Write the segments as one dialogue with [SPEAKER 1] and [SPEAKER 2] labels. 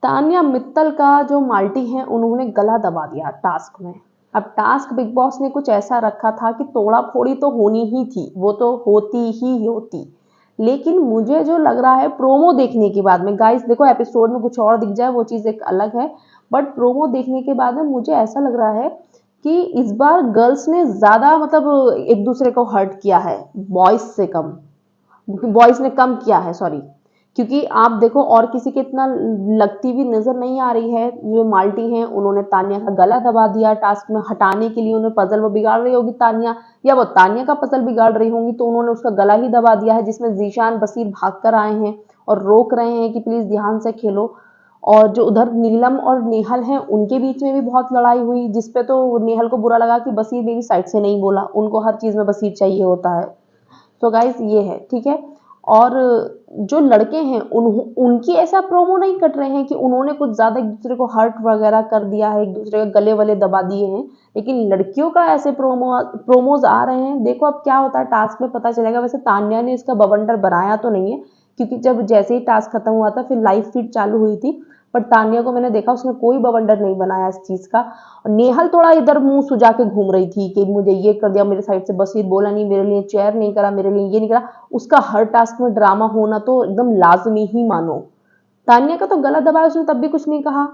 [SPEAKER 1] तान्या मित्तल का जो माल्टी है उन्होंने गला दबा दिया टास्क में। अब टास्क बिग बॉस ने कुछ ऐसा रखा था कि तोड़ा फोड़ी तो होनी ही थी, वो तो होती ही होती। लेकिन मुझे जो लग रहा है प्रोमो देखने के बाद में, गाइस देखो एपिसोड में कुछ और दिख जाए वो चीज़ एक अलग है, बट प्रोमो देखने के बाद में मुझे ऐसा लग रहा है कि इस बार गर्ल्स ने ज़्यादा मतलब एक दूसरे को हर्ट किया है, बॉयज़ से कम, बॉयज़ ने कम किया है, सॉरी। क्योंकि आप देखो और किसी के इतना लगती हुई नजर नहीं आ रही है। जो माल्टी हैं उन्होंने तान्या का गला दबा दिया टास्क में हटाने के लिए, उन्हें पजल वो बिगाड़ रही होगी तान्या, या वो तान्या का पजल बिगाड़ रही होंगी, तो उन्होंने उसका गला ही दबा दिया है, जिसमें जीशान बसीर भाग कर आए हैं और रोक रहे हैं कि प्लीज ध्यान से खेलो। और जो उधर नीलम और नेहल हैं उनके बीच में भी बहुत लड़ाई हुई, जिसपे तो नेहल को बुरा लगा कि बसीर मेरी साइड से नहीं बोला, उनको हर चीज में बसीर चाहिए होता है। तो गाइस ये है, ठीक है। और जो लड़के हैं उनकी ऐसा प्रोमो नहीं कट रहे हैं कि उन्होंने कुछ ज्यादा एक दूसरे को हर्ट वगैरह कर दिया है, एक दूसरे के गले वले दबा दिए हैं। लेकिन लड़कियों का ऐसे प्रोमोज आ रहे हैं, देखो अब क्या होता है टास्क में पता चलेगा। वैसे तान्या ने इसका बवंडर बनाया तो नहीं है, क्योंकि जब जैसे ही टास्क खत्म हुआ था फिर लाइव फीड चालू हुई थी, पर तान्या को मैंने देखा उसने कोई बवंडर नहीं बनाया इस चीज का। और नेहल थोड़ा इधर मुंह सुजा के घूम रही थी कि मुझे ये कर दिया, मेरे साइड से बसीर बोला नहीं, मेरे लिए चेयर नहीं करा, मेरे लिए ये नहीं करा। उसका हर टास्क में ड्रामा होना तो एकदम लाजमी ही मानो। तान्या का तो गला दबाया उसने तब भी कुछ नहीं कहा।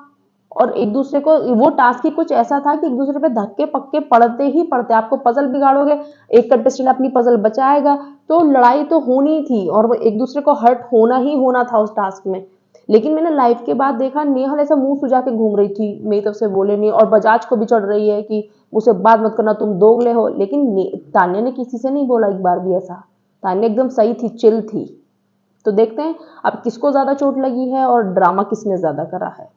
[SPEAKER 1] और एक दूसरे को वो टास्क ही कुछ ऐसा था कि एक दूसरे पे धक्के पक्के पड़ते ही पड़ते। आपको पजल बिगाड़ोगे, एक कंटेस्टेंट अपनी पजल बचाएगा, तो लड़ाई तो होनी थी और वो एक दूसरे को हर्ट होना ही होना था उस टास्क में। लेकिन मैंने लाइव के बाद देखा नेहल ऐसा मुंह सुजा के घूम रही थी, मेरी तरफ से बोले नहीं, और बजाज को भी चढ़ रही है कि मुझसे बात मत करना, तुम दोगले हो। लेकिन तान्या ने किसी से नहीं बोला एक बार भी ऐसा। तान्या एकदम सही थी, चिल थी। तो देखते हैं अब किसको ज्यादा चोट लगी है और ड्रामा किसने ज्यादा करा है।